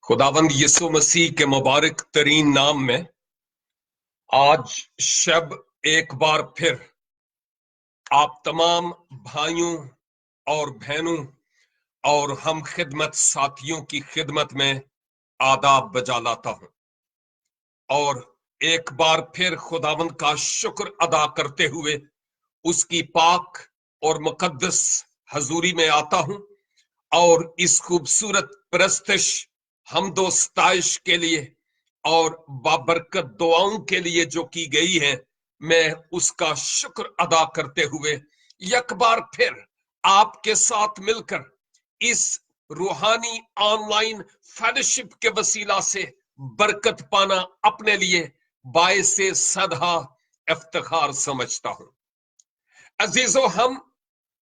खुदावंद यीशु मसीह के मुबारक तरीन नाम में आज शब एक बार फिर आप तमाम भाइयों और बहनों और हम खिदमत साथियों की खिदमत में आदाब बजा लाता हूं और एक बार फिर खुदावंद का शुक्र अदा करते हुए उसकी पाक और मुकद्दस हजूरी में आता हूं और इस खूबसूरत परस्तिश हमदो सताइश के लिए और बाबरकत दुआओं के लिए जो की गई है, मैं उसका शुक्र अदा करते हुए एक बार फिर आपके साथ मिलकर इस रूहानी ऑनलाइन फेलोशिप के वसीला से बरकत पाना अपने लिए बायसे सदा इफ्तिखार समझता हूं। अजीजों, हम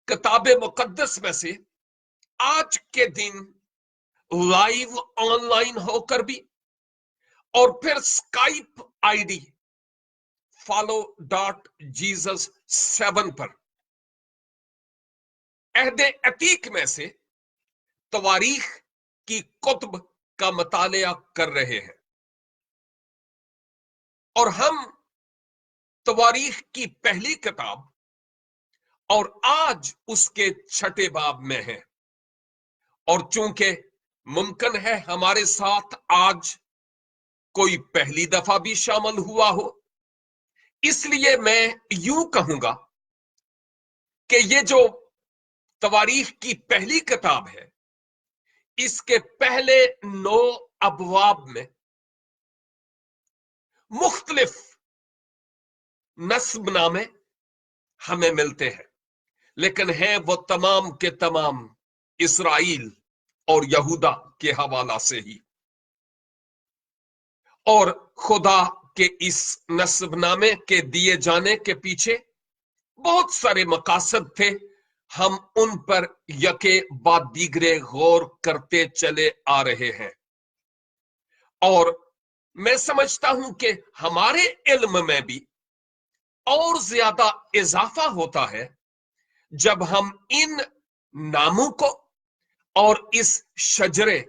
किताबे मुकद्दस में से आज के दिन लाइव ऑनलाइन होकर भी और फिर स्काइप आईडी follow.jesus7 पर अहदे अतीक में से तवारीख की कुतुब का मुतालिया कर रहे हैं और हम तवारीख की पहली किताब और आज उसके छठे बाब में हैं और चूंकि मुमकिन है हमारे साथ आज कोई पहली दफा भी शामिल हुआ हो, इसलिए मैं यूं कहूंगा कि ये जो तवारीख की पहली किताब है, इसके पहले 9 अबवाब में मुख्तलिफ नस्बनामे हमें मिलते हैं, लेकिन हैं वो तमाम के तमाम इसराइल और यहूदा के हवाला से ही। और खुदा के इस नस्बनामे के दिए जाने के पीछे बहुत सारे मकासद थे, हम उन पर यके बाद दीगरे गौर करते चले आ रहे हैं और मैं समझता हूं कि हमारे इल्म में भी और ज्यादा इजाफा होता है जब हम इन नामों को और इस शजरे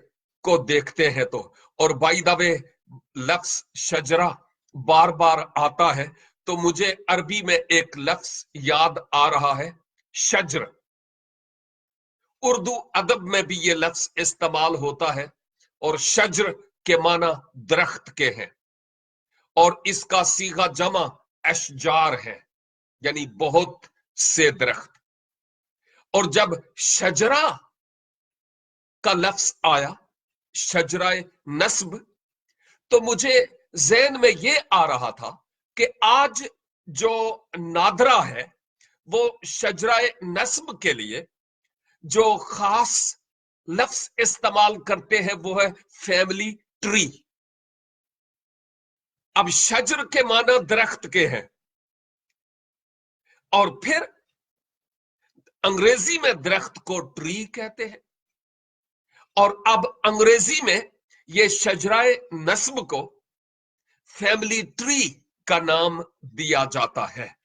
को देखते हैं तो। और बाय द वे, लफ्ज शजरा बार बार आता है तो मुझे अरबी में एक लफ्ज याद आ रहा है, शजर। उर्दू अदब में भी ये लफ्ज इस्तेमाल होता है और शजर के माना दरख्त के हैं और इसका सीगा जमा अशजार है, यानी बहुत से दरख्त। और जब शजरा का लफ्ज आया, शजराए नस्ब, तो मुझे ज़हन में ये आ रहा था कि आज जो नादरा है वो शजराए नस्ब के लिए जो खास लफ्ज इस्तेमाल करते हैं वो है फैमिली ट्री। अब शजर के माना दरख्त के हैं और फिर अंग्रेजी में दरख्त को ट्री कहते हैं और अब अंग्रेजी में ये शजराए नस्ब को फैमिली ट्री का नाम दिया जाता है।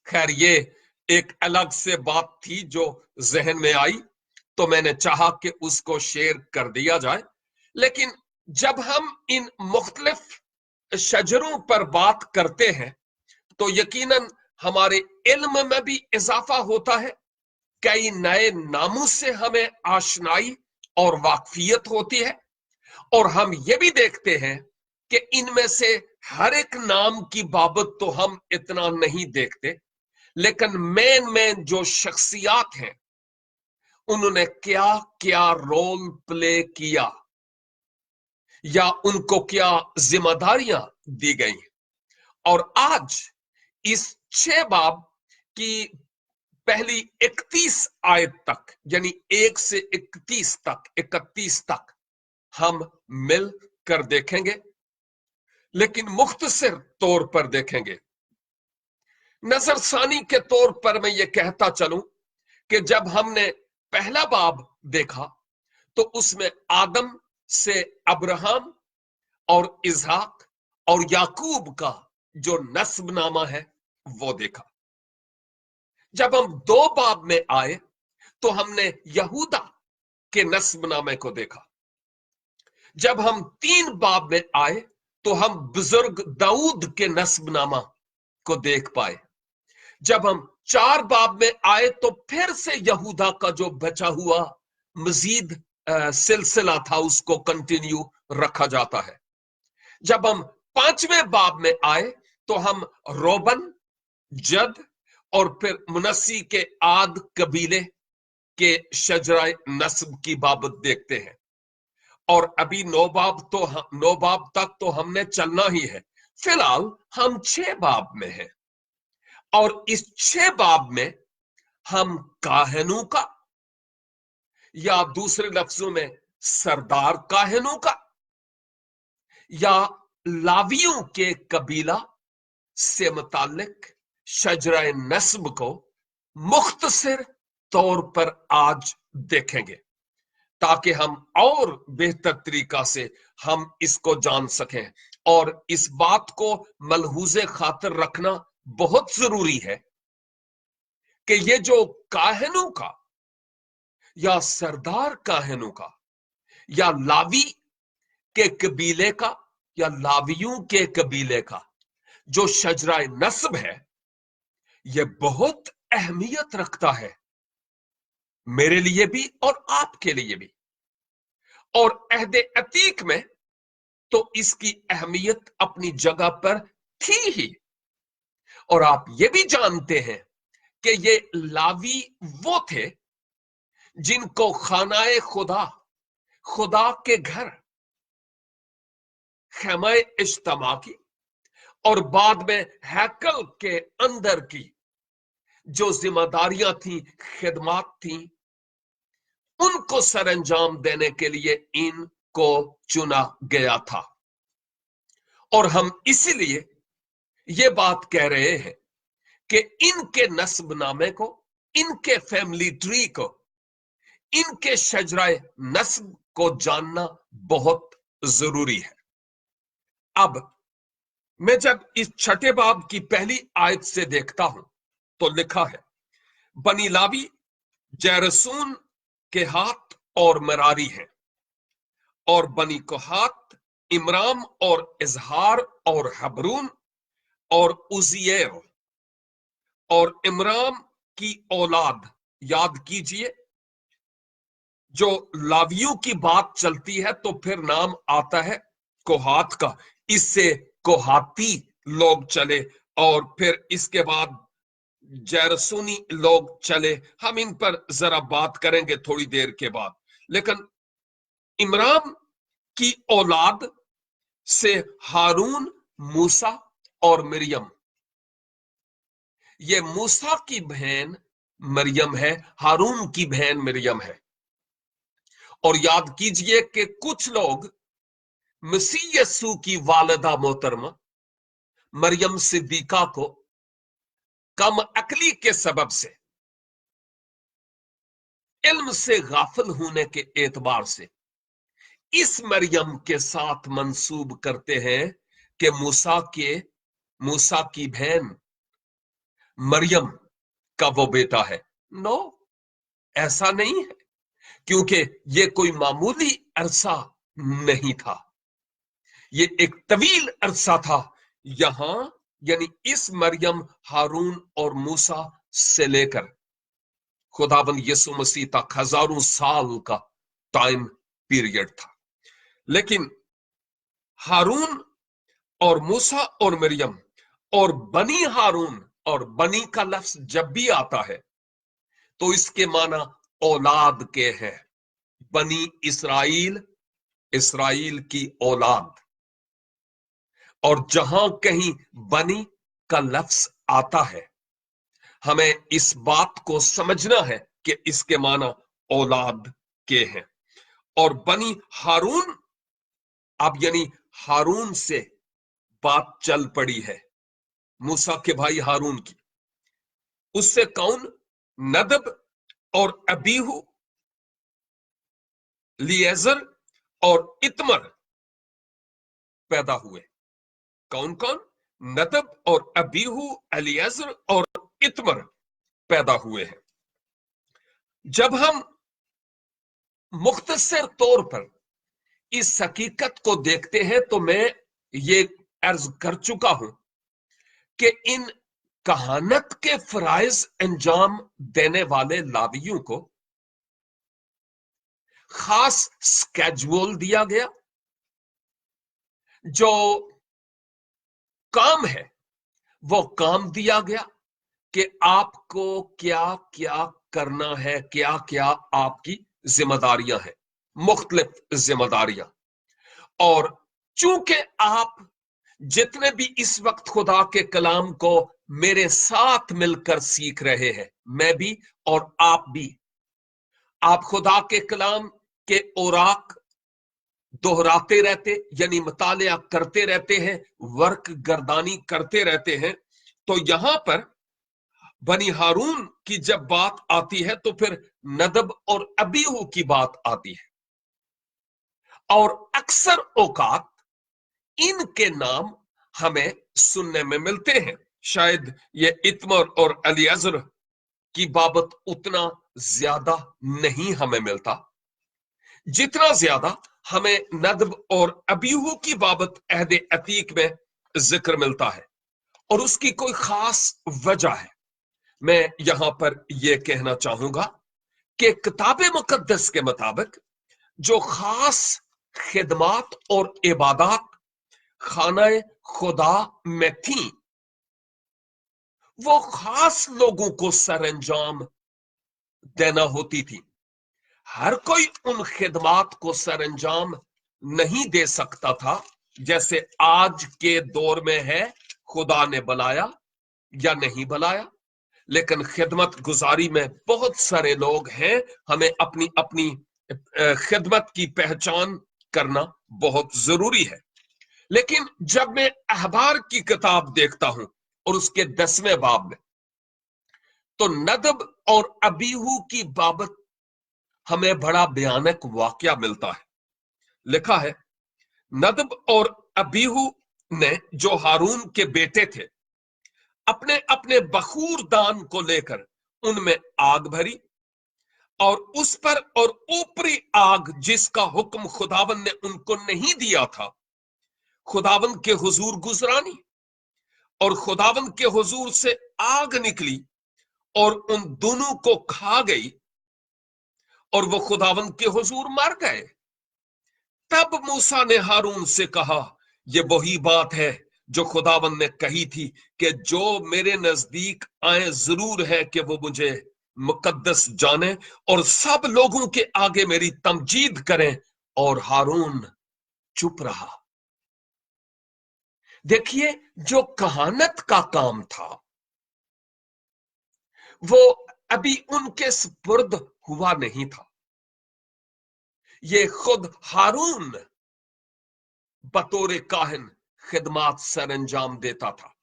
खैर, ये एक अलग से बात थी जो जहन में आई तो मैंने चाहा कि उसको शेयर कर दिया जाए। लेकिन जब हम इन मुख्तलिफ शजरों पर बात करते हैं तो यकीनन हमारे इल्म में भी इजाफा होता है, कई नए नामों से हमें आशनाई और वाकफियत होती है और हम ये भी देखते हैं कि इनमें से हर एक नाम की बाबत तो हम इतना नहीं देखते, लेकिन मेन जो शख्सियात हैं उन्होंने क्या क्या रोल प्ले किया या उनको क्या जिम्मेदारियां दी गई। और आज इस 6 बाब की पहली 31 आयत तक, यानी 1 से 31 तक हम मिल कर देखेंगे, लेकिन मुख्तसर तौर पर देखेंगे। नजरसानी के तौर पर मैं ये कहता चलूं कि जब हमने पहला बाब देखा तो उसमें आदम से अब्राहम और इसहाक और याकूब का जो नस्बनामा है वो देखा। जब हम 2 बाब में आए तो हमने यहूदा के नस्बनामे को देखा। जब हम 3 बाब में आए तो हम बुजुर्ग दाऊद के नस्ब नामा को देख पाए। जब हम 4 बाब में आए तो फिर से यहूदा का जो बचा हुआ मजीद सिलसिला था उसको कंटिन्यू रखा जाता है। जब हम 5वें बाब में आए तो हम रोबन, जद और फिर मुनस्सी के आद कबीले के शजराए नस्ब की बाबत देखते हैं। और अभी 9 बाब तक तो हमने चलना ही है। फिलहाल हम 6 बाब में हैं और इस 6 बाब में हम काहनों का या दूसरे लफ्जों में सरदार काहनों का या लावियों के कबीला से मुतालिक शजरा नस्ब को मुख्तसर तौर पर आज देखेंगे ताकि हम और बेहतर तरीका से हम इसको जान सकें। और इस बात को मलहूज़े खातिर रखना बहुत जरूरी है कि ये जो काहनों का या सरदार काहनों का या लावी के कबीले का या लावियों के कबीले का जो शजरा नस्ब है, ये बहुत अहमियत रखता है मेरे लिए भी और आपके लिए भी। और अहद अतीक में तो इसकी अहमियत अपनी जगह पर थी ही। और आप ये भी जानते हैं कि ये लावी वो थे जिनको खानाए खुदा, खुदा के घर, खैमा इज्तिमा की और बाद में हैकल के अंदर की जो जिम्मेदारियां थी, खिदमत थी, उनको सरंजाम देने के लिए इनको चुना गया था। और हम इसीलिए ये बात कह रहे हैं कि इनके नस्बनामे को, इनके फैमिली ट्री को, इनके शजराए नस्ब को जानना बहुत जरूरी है। अब मैं जब इस 6 बाब की पहली आयत से देखता हूं तो लिखा है, बनी लावी जैरसून के हाथ और मरारी हैं, और बनी कोहात इमराम और इजहार और हबरून और उजियल और इमराम की औलाद। याद कीजिए, जो लावियों की बात चलती है तो फिर नाम आता है कोहात का, इससे कोहाती लोग चले और फिर इसके बाद जैरसूनी लोग चले। हम इन पर जरा बात करेंगे थोड़ी देर के बाद। लेकिन इमराम की औलाद से हारून, मूसा और मरियम, ये मूसा की बहन मरियम है, हारून की बहन मरियम है। और याद कीजिए कि कुछ लोग मसीह यस्सू की वालिदा मोहतरमा मरियम सिद्दीका को कम अकली के सबब से, इल्म से गाफिल होने के एतबार से इस मरियम के साथ मंसूब करते हैं कि मूसा की बहन मरियम का वो बेटा है। नो, ऐसा नहीं है, क्योंकि ये कोई मामूली अरसा नहीं था, ये एक तवील अरसा था। यहां यानी इस मरियम, हारून और मूसा से लेकर खुदाबंद यीशु मसीह तक हजारों साल का टाइम पीरियड था। लेकिन हारून और मूसा और मरियम और बनी हारून और बनी का लफ्ज जब भी आता है तो इसके माना औलाद के हैं। बनी इसराइल, इसराइल की औलाद। और जहां कहीं बनी का लफ्ज आता है, हमें इस बात को समझना है कि इसके माना औलाद के हैं। और बनी हारून, अब यानी हारून से बात चल पड़ी है, मूसा के भाई हारून की। उससे कौन? नदब और अबीहू, लिएजर और इतमर पैदा हुए। कौन कौन? नदब और अबीहू, एलिएजर और इतमर पैदा हुए हैं। जब हम मुख्तसर तौर पर इस हकीकत को देखते हैं तो मैं ये अर्ज कर चुका हूं कि इन कहानत के फराइज अंजाम देने वाले लावियों को खास स्केड्यूल दिया गया। जो काम है वो काम दिया गया कि आपको क्या क्या करना है, क्या क्या आपकी जिम्मेदारियां हैं, मुख्तलिफ जिम्मेदारियां। और चूंकि आप जितने भी इस वक्त खुदा के कलाम को मेरे साथ मिलकर सीख रहे हैं, मैं भी और आप भी, आप खुदा के कलाम के औराक दोहराते रहते यानी मुतालिया करते रहते हैं, वर्क गर्दानी करते रहते हैं। तो यहां पर बनी हारून की जब बात आती है तो फिर नदब और अबीहू की बात आती है, और अक्सर औकात इनके नाम हमें सुनने में मिलते हैं। शायद ये इत्मर और अलीअज़र की बाबत उतना ज्यादा नहीं हमें मिलता जितना ज्यादा हमें नदब और अबीहू की बाबत अहद अतीक में जिक्र मिलता है, और उसकी कोई खास वजह है। मैं यहां पर यह कहना चाहूंगा कि किताब मुकद्दस के मुताबिक जो खास खिदमात और इबादत खाना खुदा में थी, वो खास लोगों को सरंजाम देना होती थी। हर कोई उन खिदमात को सरंजाम नहीं दे सकता था जैसे आज के दौर में है, खुदा ने बुलाया या नहीं बुलाया। लेकिन खिदमत गुजारी में बहुत सारे लोग हैं, हमें अपनी अपनी खिदमत की पहचान करना बहुत जरूरी है। लेकिन जब मैं अहबार की किताब देखता हूं और उसके 10वें बाब में, तो नदब और अबीहू की बाबत हमें बड़ा भयानक वाकया मिलता है। लिखा है, नदब और अबीहू ने, जो हारून के बेटे थे, अपने अपने बखूर दान को लेकर उनमें आग भरी, और उस पर और ऊपरी आग जिसका हुक्म खुदावन ने उनको नहीं दिया था, खुदावन के हुजूर गुजरानी, और खुदावन के हुजूर से आग निकली और उन दोनों को खा गई, और वो खुदावन के हुजूर मर गए। तब मूसा ने हारून से कहा, यह वही बात है जो खुदावन ने कही थी कि जो मेरे नजदीक आए जरूर है कि वो मुझे मुकद्दस जाने और सब लोगों के आगे मेरी तमजीद करें। और हारून चुप रहा। देखिए, जो कहानत का काम था वो अभी उनके सुपुर्द हुआ नहीं था। ये खुद हारून बतौर काहिन खिदमात सरंजाम देता था,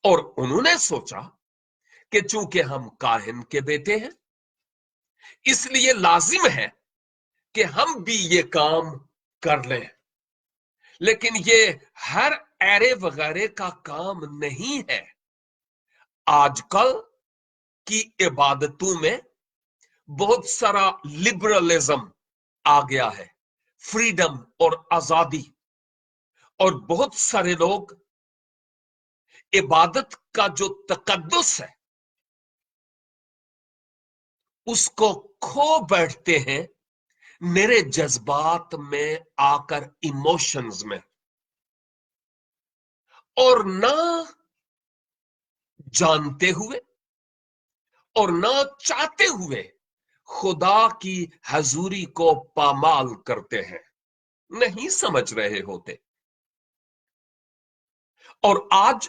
और उन्होंने सोचा कि चूंकि हम काहिन के बेटे हैं, इसलिए लाजिम है कि हम भी ये काम कर लें। लेकिन ये हर एरे वगैरह का काम नहीं है। आजकल की इबादतों में बहुत सारा लिबरलिज्म आ गया है, फ्रीडम और आजादी, और बहुत सारे लोग इबादत का जो तकद्दुस है उसको खो बैठते हैं मेरे जज्बात में आकर, इमोशंस में, और ना जानते हुए और ना चाहते हुए खुदा की हजूरी को पामाल करते हैं, नहीं समझ रहे होते। और आज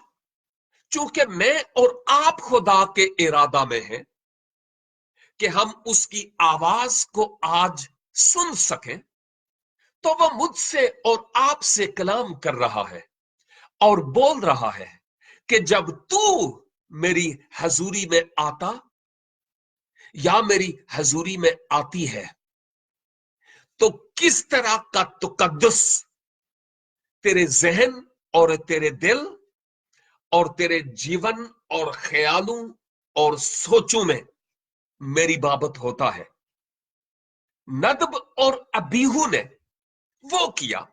चूंकि मैं और आप खुदा के इरादा में हैं कि हम उसकी आवाज को आज सुन सकें, तो वह मुझसे और आपसे कलाम कर रहा है और बोल रहा है कि जब तू मेरी हजूरी में आता या मेरी हजूरी में आती है, तो किस तरह का तकद्दुस तेरे जहन और तेरे दिल और तेरे जीवन और ख्यालों और सोचों में मेरी बाबत होता है। नदब और अबीहू ने वो किया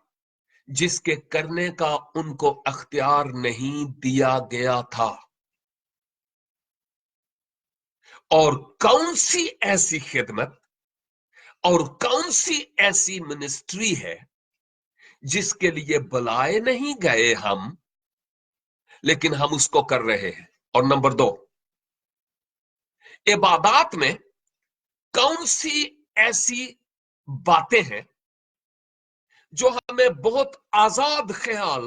जिसके करने का उनको अख्तियार नहीं दिया गया था। और कौन सी ऐसी खिदमत और कौन सी ऐसी मिनिस्ट्री है जिसके लिए बुलाए नहीं गए हम, लेकिन हम उसको कर रहे हैं? और नंबर 2, इबादत में कौन सी ऐसी बातें हैं जो हमें बहुत आजाद ख्याल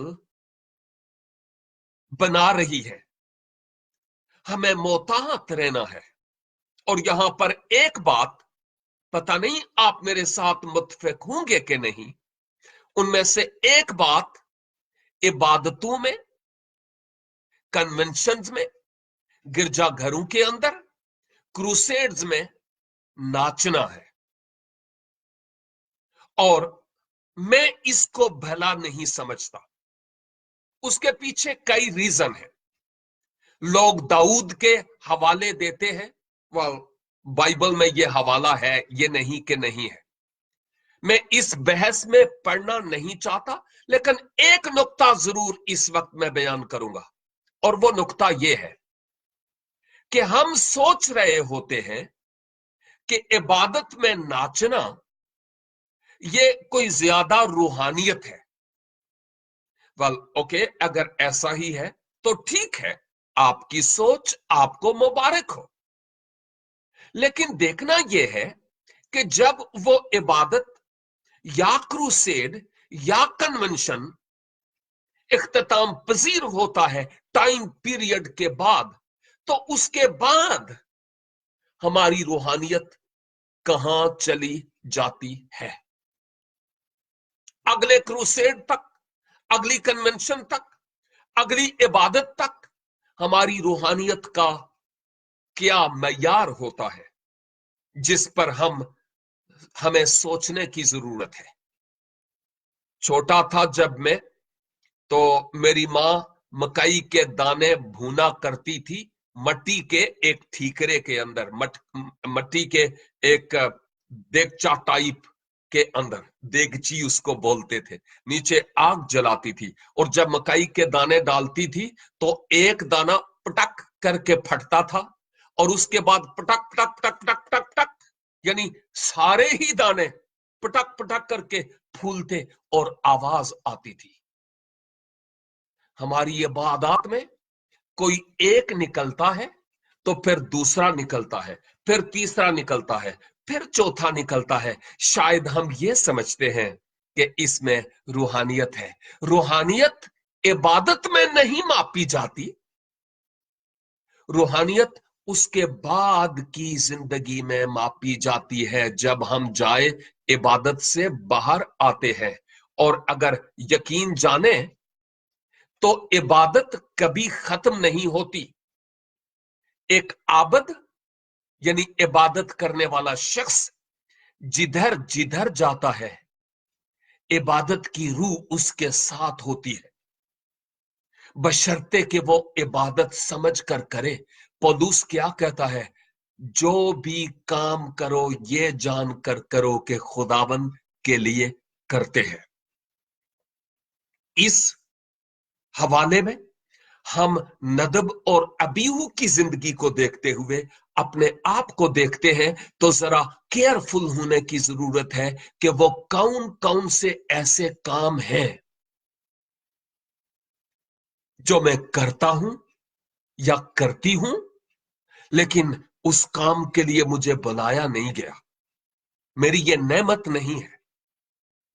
बना रही है, हमें मोहतात रहना है? और यहां पर एक बात, पता नहीं आप मेरे साथ मुत्तफिक होंगे कि नहीं, उनमें से एक बात, इबादतों में, कन्वेंशंस में, गिरजाघरों के अंदर, क्रूसेड्स में नाचना है। और मैं इसको भला नहीं समझता। उसके पीछे कई रीजन है। लोग दाऊद के हवाले देते हैं, वह बाइबल में ये हवाला है, ये नहीं कि नहीं है। मैं इस बहस में पढ़ना नहीं चाहता, लेकिन एक नुक्ता जरूर इस वक्त मैं बयान करूंगा, और वो नुक्ता ये है कि हम सोच रहे होते हैं कि इबादत में नाचना ये कोई ज्यादा रूहानियत है। वेल ओके, अगर ऐसा ही है तो ठीक है, आपकी सोच, आपको मुबारक हो। लेकिन देखना यह है कि जब वो इबादत या क्रूसेड या कन्वेंशन इख्तिताम पजीर होता है टाइम पीरियड के बाद, तो उसके बाद हमारी रूहानियत कहां चली जाती है? अगले क्रूसेड तक, अगली कन्वेंशन तक, अगली इबादत तक हमारी रूहानियत का क्या मयार होता है, जिस पर हमें सोचने की जरूरत है। छोटा था जब मैं, तो मेरी मां मकई के दाने भूना करती थी मट्टी के एक ठीकरे के अंदर, मट्टी के एक देगचा टाइप के अंदर, देगची उसको बोलते थे। नीचे आग जलाती थी, और जब मकई के दाने डालती थी तो एक दाना पटक करके फटता था, और उसके बाद पटक पटक पटक पटक पटक पटक, यानी सारे ही दाने पटक पटक करके फूलते और आवाज आती थी। हमारी इबादत में कोई एक निकलता है तो फिर दूसरा निकलता है, फिर तीसरा निकलता है, फिर चौथा निकलता है। शायद हम ये समझते हैं कि इसमें रूहानियत है। रूहानियत इबादत में नहीं मापी जाती, रूहानियत उसके बाद की जिंदगी में मापी जाती है, जब हम जाए इबादत से बाहर आते हैं। और अगर यकीन जाने तो इबादत कभी खत्म नहीं होती। एक आबद यानी इबादत करने वाला शख्स जिधर जिधर जाता है, इबादत की रूह उसके साथ होती है, बशर्ते कि वो इबादत समझ कर करे। पौलुस क्या कहता है? जो भी काम करो ये जान कर करो कि खुदावन के लिए करते हैं। इस हवाले में हम नदब और अबीहू की जिंदगी को देखते हुए अपने आप को देखते हैं, तो जरा केयरफुल होने की जरूरत है कि वो कौन कौन से ऐसे काम हैं जो मैं करता हूं या करती हूं, लेकिन उस काम के लिए मुझे बुलाया नहीं गया। मेरी ये नेमत नहीं है,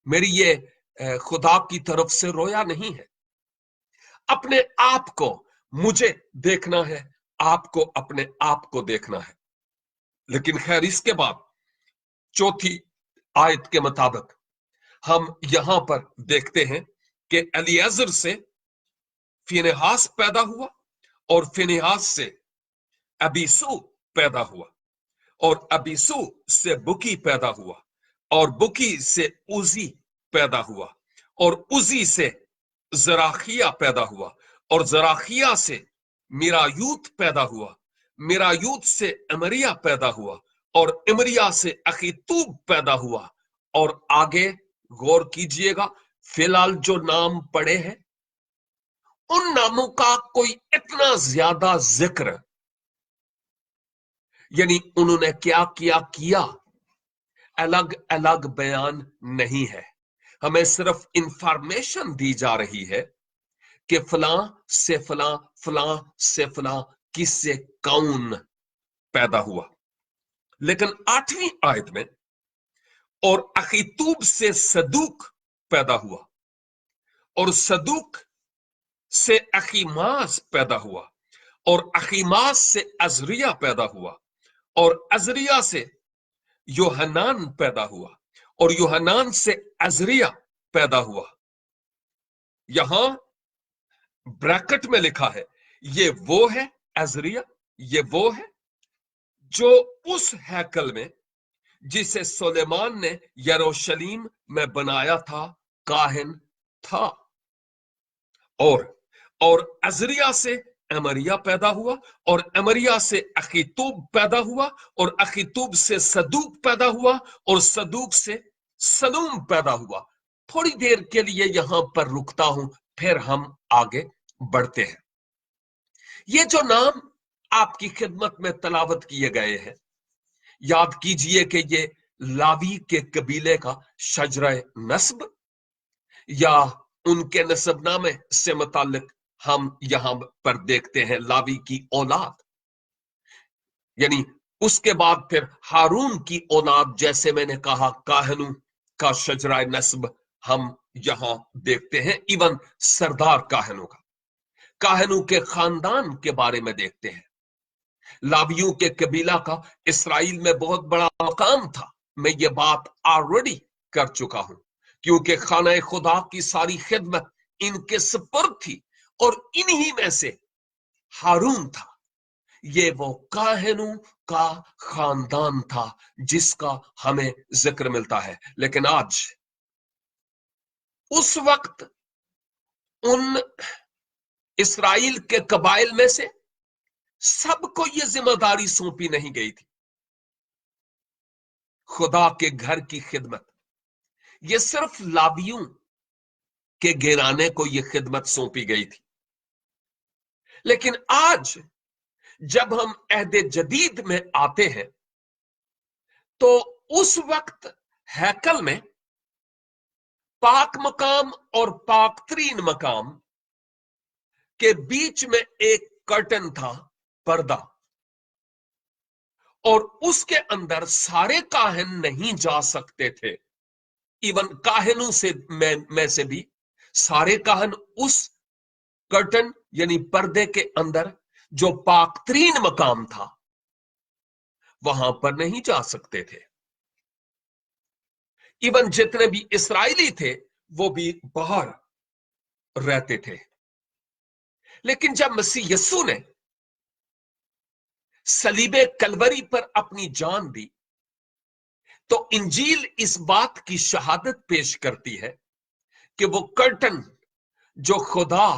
मेरी ये खुदा की तरफ से रोया नहीं है। अपने आप को मुझे देखना है, आपको अपने आप को देखना है। लेकिन खैर, इसके बाद चौथी आयत के मुताबिक हम यहां पर देखते हैं कि एलिएजर से फिनेहास पैदा हुआ, और फिनेहास से अबीसू पैदा हुआ, और अबीसू से बुकी पैदा हुआ, और बुकी से उजी पैदा हुआ, और उजी से जराखिया पैदा हुआ, और जराखिया से मिरायूत पैदा हुआ, मिरायूत से अमरिया पैदा हुआ, और इमरिया से अखीतूब पैदा हुआ, और आगे गौर कीजिएगा, फिलहाल जो नाम पड़े हैं उन नामों का कोई इतना ज्यादा जिक्र, यानी उन्होंने क्या किया अलग अलग बयान नहीं है। हमें सिर्फ इंफॉर्मेशन दी जा रही है कि फलां से फलां, फलां से फलां, किससे कौन पैदा हुआ। लेकिन 8वीं आयत में, और अखीतूब से सदूक पैदा हुआ, और सदूक से अखीमास पैदा हुआ, और अखीमास से अजरिया पैदा हुआ, और अजरिया से योहनान पैदा हुआ, और योहनान से अजरिया पैदा हुआ। यहां ब्रैकेट में लिखा है, ये वो है अजरिया, ये वो है जो उस हैकल में जिसे सुलेमान ने यरूशलेम में बनाया था काहिन था। और अजरिया से अमरिया पैदा हुआ, और अमरिया से अखीतूब पैदा हुआ, और अखीतूब से सदूक पैदा हुआ, और सदूक से सलूम पैदा हुआ। थोड़ी देर के लिए यहां पर रुकता हूं, फिर हम आगे बढ़ते हैं। ये जो नाम आपकी खिदमत में तलावत किए गए हैं, याद कीजिए कि ये लावी के कबीले का शजरा नस्ब या उनके नसबनामे से मुतालिक हम यहां पर देखते हैं लावी की औलाद, यानी उसके बाद फिर हारून की औलाद, जैसे मैंने कहा काहनू का शजरा नस्ब हम यहां देखते हैं। इवन सरदार काहनू का, काहनू के खानदान के बारे में देखते हैं। लावियों के कबीला का इसराइल में बहुत बड़ा मकाम था, मैं ये बात ऑलरेडी कर चुका हूं, क्योंकि खाना खुदा की सारी खिदमत इनके सुपुर्द थी, और इन्हीं में से हारून था। ये वो काहनू का खानदान था जिसका हमें जिक्र मिलता है। लेकिन आज उस वक्त उन इसराइल के कबाइल में से सबको ये जिम्मेदारी सौंपी नहीं गई थी। खुदा के घर की खिदमत ये सिर्फ लावियों के घराने को ये खिदमत सौंपी गई थी। लेकिन आज जब हम अहदे जदीद में आते हैं, तो उस वक्त हैकल में पाक मकाम और पाक तरीन मकाम के बीच में एक कर्टन था, पर्दा, और उसके अंदर सारे काहिन नहीं जा सकते थे। इवन काहिनों से में से भी सारे काहिन उस कर्टन यानी पर्दे के अंदर जो पाकतरीन मकाम था वहां पर नहीं जा सकते थे। इवन जितने भी इस्राएली थे वो भी बाहर रहते थे। लेकिन जब मसीह यस्सु ने सलीबे कलवरी पर अपनी जान दी, तो इंजील इस बात की शहादत पेश करती है कि वो कर्टन जो खुदा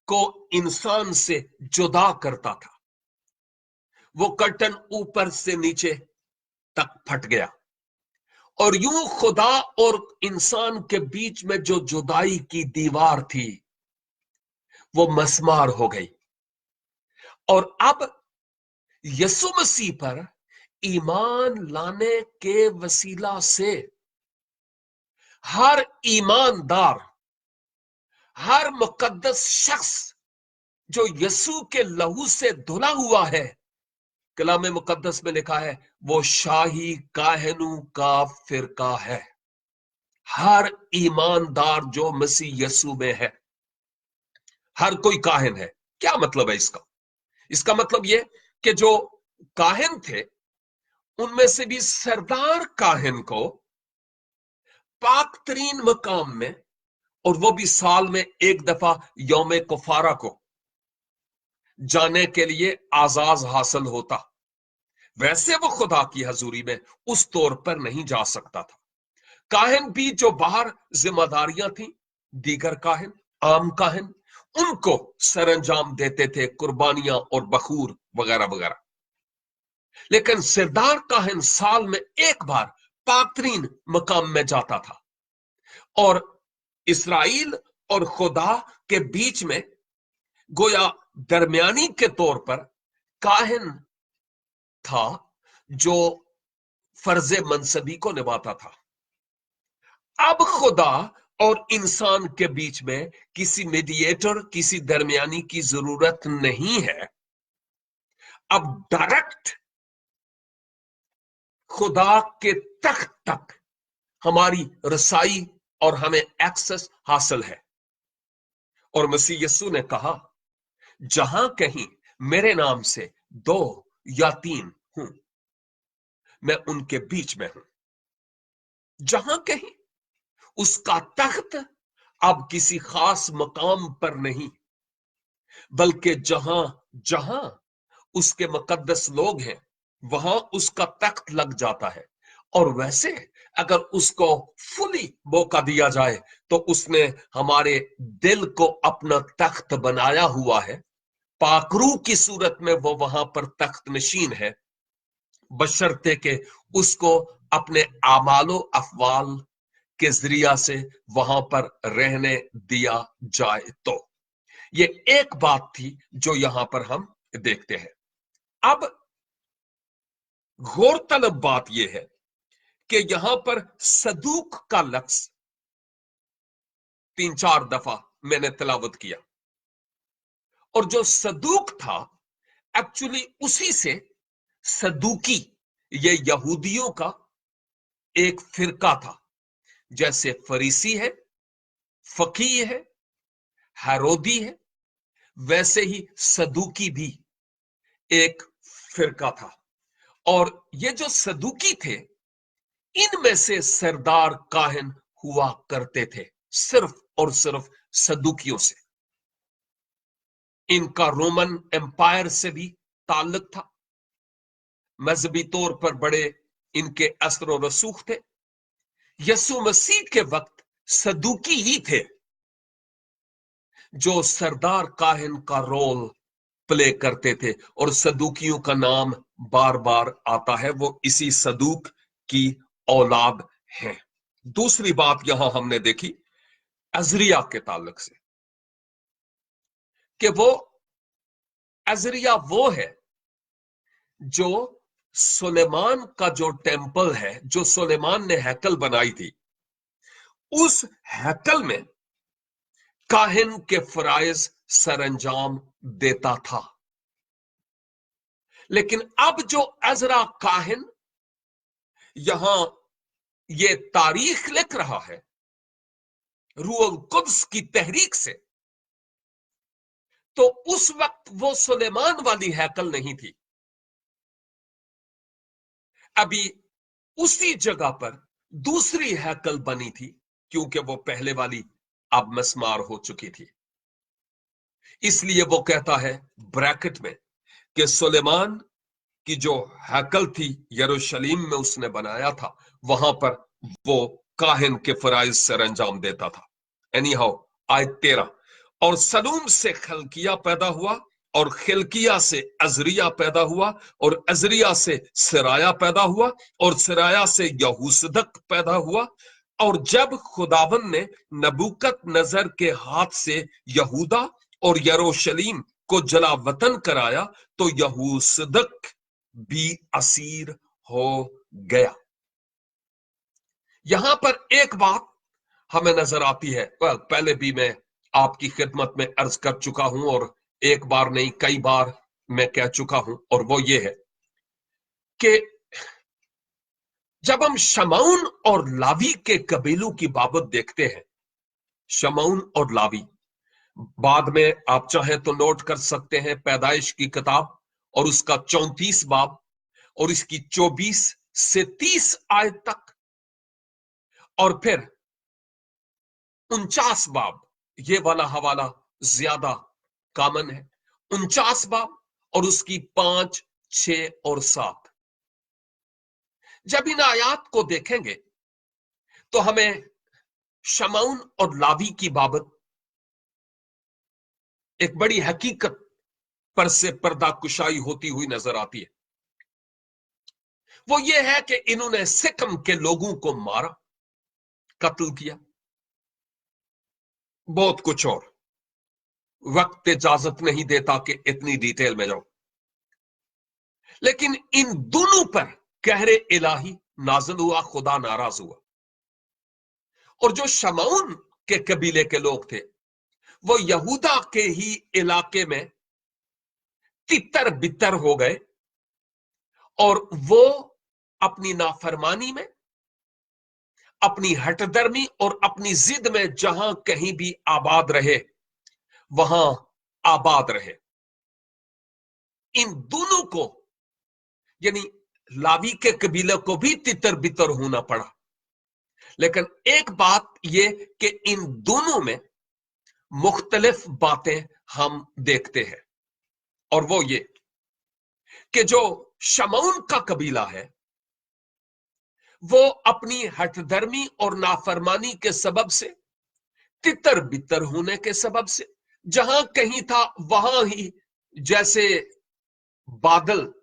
को इंसान से जुदा करता था, वो कर्टन ऊपर से नीचे तक फट गया, और यूं खुदा और इंसान के बीच में जो जुदाई की दीवार थी वो मस्मार हो गई। और अब यीशु मसीह पर ईमान लाने के वसीला से हर ईमानदार, हर मुकद्दस शख्स जो यीशु के लहू से धुला हुआ है, कलाम मुकद्दस में लिखा है, वो शाही काहनू का फिरका है। हर ईमानदार जो मसीह यीशु में है, हर कोई काहिन है। क्या मतलब है इसका? इसका मतलब यह कि जो काहिन थे उनमें से भी सरदार काहिन को पाक तरीन मकाम में, और वो भी साल में एक दफा यौम कुफारा को जाने के लिए आजाज हासिल होता। वैसे वो खुदा की हजूरी में उस तौर पर नहीं जा सकता था। काहिन भी जो बाहर जिम्मेदारियां थी, दीगर काहिन, आम काहिन, उनको सरंजाम देते थे, कुर्बानियां और बखूर वगैरह वगैरह। लेकिन सरदार काहिन साल में एक बार पाकरीन मकाम में जाता था और इसराइल और खुदा के बीच में गोया दरमियानी के तौर पर काहिन था जो फर्ज मनसबी को निभाता था। अब खुदा और इंसान के बीच में किसी मीडिएटर, किसी दरमियानी की जरूरत नहीं है। अब डायरेक्ट खुदा के तख्त तक हमारी रसाई और हमें एक्सेस हासिल है। और मसीह यस्सु ने कहा, जहां कहीं मेरे नाम से 2 या 3 हूं, मैं उनके बीच में हूं। जहां कहीं उसका तख्त अब किसी खास मकाम पर नहीं, बल्कि जहां जहां उसके मुकद्दस लोग हैं वहां उसका तख्त लग जाता है। और वैसे अगर उसको फुली मौका दिया जाए तो उसने हमारे दिल को अपना तख्त बनाया हुआ है। पाकरू की सूरत में वो वहां पर तख्त नशीन है, बशर्ते के उसको अपने आमालो अफवाल के जरिया से वहां पर रहने दिया जाए। तो ये एक बात थी जो यहां पर हम देखते हैं। अब गौरतलब बात यह है कि यहां पर सदूक का लफ्ज 3-4 दफा मैंने तिलावत किया, और जो सदूक था एक्चुअली उसी से सदूकी, ये यहूदियों का एक फिरका था। जैसे फरीसी है, फकीह है, हेरोदी है, वैसे ही सदूकी भी एक फिरका था। और ये जो सदूकी थे, इनमें से सरदार काहिन हुआ करते थे, सिर्फ और सिर्फ सदूकियों से। इनका रोमन एम्पायर से भी ताल्लुक था, मजहबी तौर पर बड़े इनके असर और रसूख थे। यसु मसीह के वक्त सदूकी ही थे जो सरदार काहिन का रोल प्ले करते थे, और सदूकियों का नाम बार बार आता है, वो इसी सदूक की औलाद हैं। दूसरी बात यहां हमने देखी अजरिया के ताल्लुक से, कि वो अजरिया वो है जो सुलेमान का जो टेंपल है, जो सुलेमान ने हैकल बनाई थी, उस हैकल में काहिन के फराइज सरंजाम देता था। लेकिन अब जो अजरा काहिन यहां ये तारीख लिख रहा है रूह कुद्स की तहरीक से, तो उस वक्त वो सुलेमान वाली हैकल नहीं थी। अभी उसी जगह पर दूसरी हैकल बनी थी, क्योंकि वो पहले वाली अब मस्मार हो चुकी थी। इसलिए वो कहता है ब्रैकेट में कि सुलेमान की जो हैकल थी यरूशलेम में उसने बनाया था, वहां पर वो काहिन के फराइज सरंजाम देता था। एनी हाउ, आयत 13, और सलूम से खलकिया पैदा हुआ, और खिलकिया से अजरिया पैदा हुआ, और अजरिया से सिराया पैदा हुआ, और सिराया से यहूसदक पैदा हुआ। और जब खुदावन ने नबूकत नजर के हाथ से यहूदा और यरूशलेम को जला वतन कराया, तो यहूसदक भी असीर हो गया। यहां पर एक बात हमें नजर आती है, पहले भी मैं आपकी खिदमत में अर्ज कर चुका हूं, और एक बार नहीं कई बार मैं कह चुका हूं, और वो ये है कि जब हम शमौन और लावी के कबीलों की बाबत देखते हैं, शमौन और लावी, बाद में आप चाहें तो नोट कर सकते हैं पैदाइश की किताब और उसका 34 बाब और इसकी 24 से 30 आयत तक, और फिर 49 बाब, ये वाला हवाला ज्यादा कॉमन है, 49 बाब और उसकी 5, 6 और 7। जब इन आयात को देखेंगे तो हमें शमौन और लावी की बाबत एक बड़ी हकीकत पर से पर्दा कुशाई होती हुई नजर आती है। वो ये है कि इन्होंने सिकम के लोगों को मारा, कत्ल किया, बहुत कुछ और। वक्त इजाजत नहीं देता कि इतनी डिटेल में जाऊं, लेकिन इन दोनों पर कहरे इलाही नाज़िल हुआ, खुदा नाराज हुआ। और जो शमऊन के कबीले के लोग थे वो यहूदा के ही इलाके में तितर बितर हो गए, और वो अपनी नाफरमानी में, अपनी हठधर्मी और अपनी जिद में जहां कहीं भी आबाद रहे वहां आबाद रहे। इन दोनों को, यानी लावी के कबीले को भी तितर बितर होना पड़ा। लेकिन एक बात यह कि इन दोनों में मुख्तलिफ बातें हम देखते हैं, और वो ये कि जो शमऊन का कबीला है वो अपनी हठधर्मी और नाफरमानी के सबब से, तितर बितर होने के सबब से, जहां कहीं था वहां ही जैसे बादल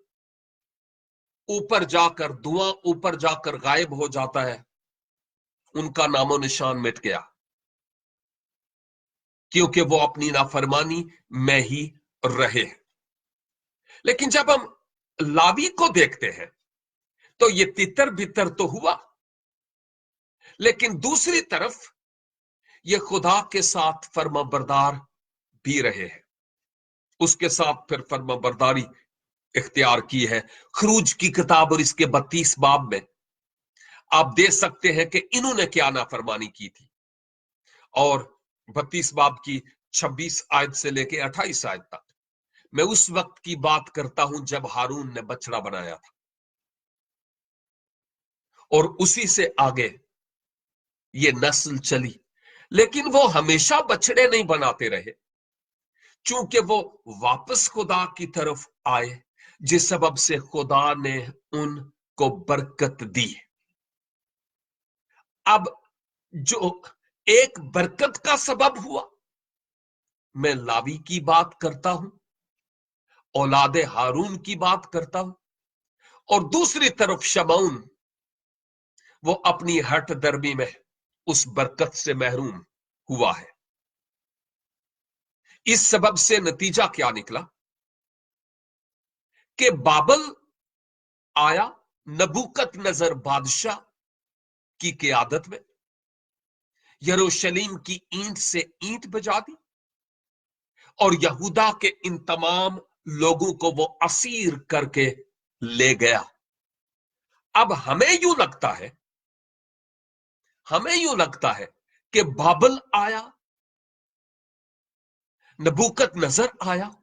ऊपर जाकर, धुआं ऊपर जाकर गायब हो जाता है, उनका नामो निशान मिट गया, क्योंकि वो अपनी नाफरमानी में ही रहे। लेकिन जब हम लावी को देखते हैं तो ये तितर बितर तो हुआ, लेकिन दूसरी तरफ ये खुदा के साथ फर्माबरदार भी रहे हैं, उसके साथ फिर फर्माबरदारी इख्तियार की है। खरूज की किताब और इसके 32 बाब में आप देख सकते हैं कि इन्होंने क्या नाफरमानी की थी, और 32 बाब की 26 आयत से लेकर 28 आयत तक मैं उस वक्त की बात करता हूं जब हारून ने बछड़ा बनाया था, और उसी से आगे ये नस्ल चली। लेकिन वो हमेशा बछड़े नहीं बनाते रहे, चूंकि वो वापस खुदा की तरफ आए, जिस सबब से खुदा ने उनको बरकत दी। अब जो एक बरकत का सबब हुआ, मैं लावी की बात करता हूं, औलादे हारून की बात करता हूं, और दूसरी तरफ शमऊन वो अपनी हठ दर्मी में उस बरकत से महरूम हुआ है। इस सबब से नतीजा क्या निकला कि बाबल आया नबूकत नजर बादशाह की क़ियादत में, यरूशलेम की ईंट से ईंट बजा दी, और यहूदा के इन तमाम लोगों को वो असीर करके ले गया। अब हमें यूं लगता है कि बाबल आया, नबूकत नजर आया,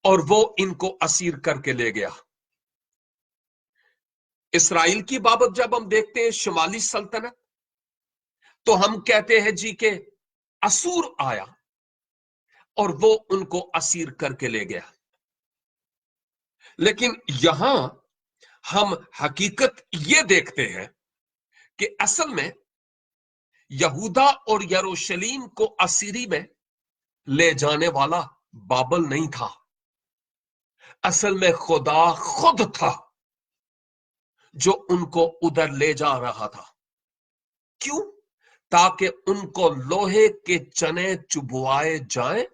और वो इनको असीर करके ले गया। इसराइल की बाबत जब हम देखते हैं शुमाली सल्तनत, तो हम कहते हैं जी के असूर आया और वो उनको असीर करके ले गया। लेकिन यहां हम हकीकत ये देखते हैं कि असल में यहूदा और यरूशलेम को असीरी में ले जाने वाला बाबल नहीं था, असल में खुदा खुद था जो उनको उधर ले जा रहा था। क्यों? ताकि उनको लोहे के चने चुबवाए जाएं,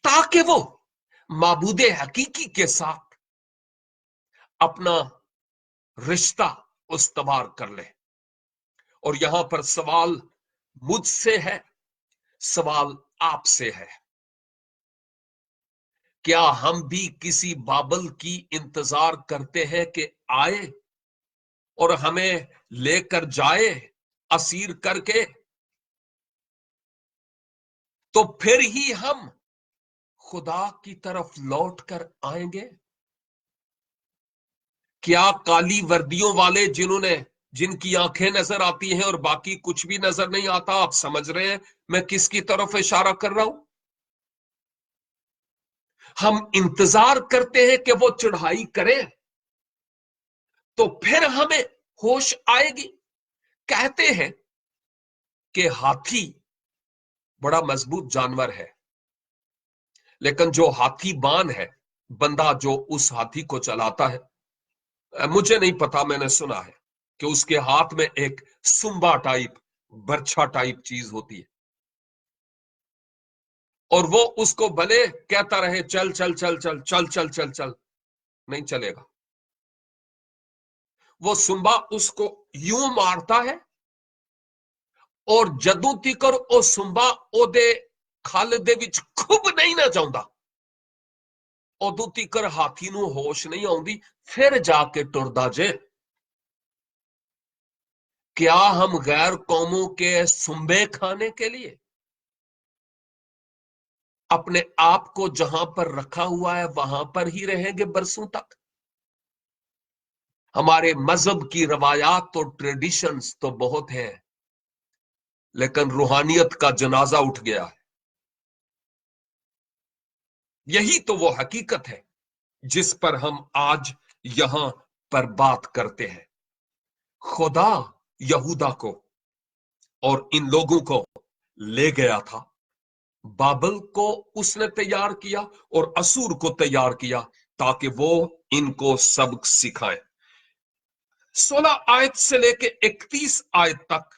ताकि वो माबूदे हकीकी के साथ अपना रिश्ता उस्तवार कर ले। और यहां पर सवाल मुझसे है, सवाल आपसे है, क्या हम भी किसी बाबल की इंतजार करते हैं कि आए और हमें लेकर जाए असीर करके, तो फिर ही हम खुदा की तरफ लौट कर आएंगे? क्या काली वर्दियों वाले जिनकी आंखें नजर आती हैं और बाकी कुछ भी नजर नहीं आता, आप समझ रहे हैं मैं किसकी तरफ इशारा कर रहा हूं? हम इंतजार करते हैं कि वो चढ़ाई करें तो फिर हमें होश आएगी। कहते हैं कि हाथी बड़ा मजबूत जानवर है, लेकिन जो हाथी बान है, बंदा जो उस हाथी को चलाता है, मुझे नहीं पता, मैंने सुना है कि उसके हाथ में एक सुम्बा टाइप, बर्छा टाइप चीज होती है, और वो उसको भले कहता रहे चल चल चल चल चल चल चल चल, नहीं चलेगा। वो सुम्बा उसको यूं मारता है, और जदों तिकर ओ सुम्बा ओदे खल दे विच खुब नहीं ना जाऊंदा, उदों तिकर हाथी नूं होश नहीं आउंदी, फिर जाके टुरदा जे। क्या हम गैर कौमों के सुम्बे खाने के लिए अपने आप को जहां पर रखा हुआ है वहां पर ही रहेंगे बरसों तक? हमारे मजहब की रवायात और ट्रेडिशंस तो बहुत हैं, लेकिन रूहानियत का जनाजा उठ गया है। यही तो वो हकीकत है जिस पर हम आज यहां पर बात करते हैं। खुदा यहूदा को और इन लोगों को ले गया था, बाबल को उसने तैयार किया और असूर को तैयार किया ताकि वो इनको सबक सिखाए। 16 आयत से लेके 31 आयत तक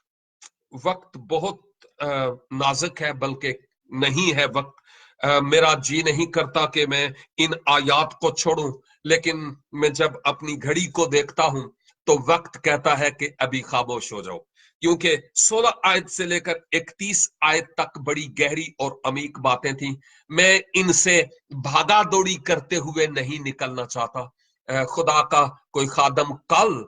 वक्त बहुत नाजुक है, बल्कि नहीं है वक्त। मेरा जी नहीं करता कि मैं इन आयात को छोड़ूं, लेकिन मैं जब अपनी घड़ी को देखता हूं तो वक्त कहता है कि अभी खामोश हो जाओ, क्योंकि 16 आयत से लेकर 31 आयत तक बड़ी गहरी और अमीक बातें थी। मैं इनसे भागा दौड़ी करते हुए नहीं निकलना चाहता। खुदा का कोई खादम कल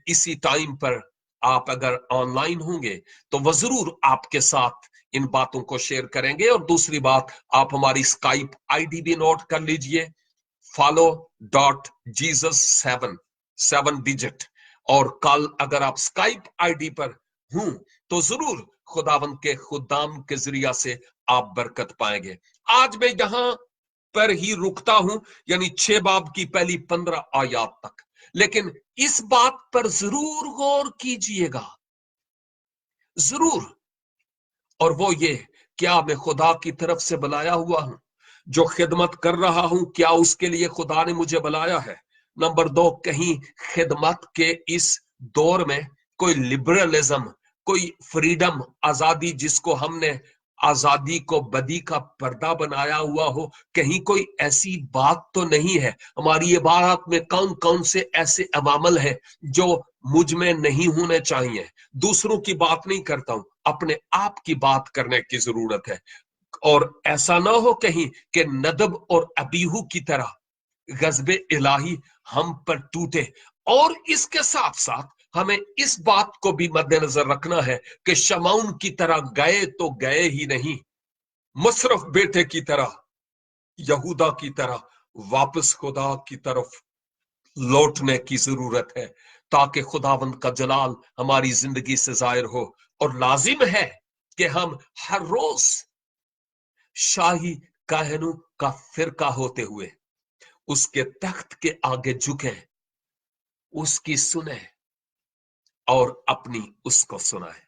इसी टाइम पर आप अगर ऑनलाइन होंगे तो वह जरूर आपके साथ इन बातों को शेयर करेंगे। और दूसरी बात, आप हमारी स्काइप आईडी भी नोट कर लीजिए, follow.jesus7 7 डिजिट। और कल अगर आप स्काइप आईडी पर हूं तो जरूर खुदावंद के खुदाम के जरिया से आप बरकत पाएंगे। आज मैं यहां पर ही रुकता हूं, यानी 6 बाब की पहली 15 आयात तक, लेकिन इस बात पर जरूर गौर कीजिएगा, जरूर। और वो ये, क्या मैं खुदा की तरफ से बुलाया हुआ हूं? जो खिदमत कर रहा हूं, क्या उसके लिए खुदा ने मुझे बुलाया है? नंबर 2, कहीं खिदमत के इस दौर में कोई लिबरलिज्म, कोई फ्रीडम, आजादी जिसको हमने आजादी को बदी का पर्दा बनाया हुआ हो, कहीं कोई ऐसी बात तो नहीं है? हमारी इबादत में कौन कौन से ऐसे अवामल है जो मुझ में नहीं होने चाहिए? दूसरों की बात नहीं करता हूं, अपने आप की बात करने की जरूरत है। और ऐसा ना हो कहीं कि नदब और अबीहू की तरह गजबे इलाही हम पर टूटे। और इसके साथ साथ हमें इस बात को भी मद्देनजर रखना है कि शमौन की तरह गए तो गए ही नहीं, मुशरफ बेटे की तरह, यहूदा की तरह वापस खुदा की तरफ लौटने की जरूरत है, ताकि खुदावंद का जलाल हमारी जिंदगी से जाहिर हो। और लाजिम है कि हम हर रोज शाही काहनों का फिरका होते हुए उसके तख्त के आगे झुके, उसकी सुने और अपनी उसको सुनाए।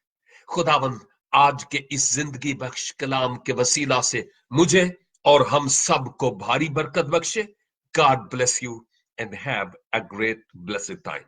खुदावंद आज के इस जिंदगी बख्श कलाम के वसीला से मुझे और हम सब को भारी बरकत बख्शे। God bless you and have a great blessed time.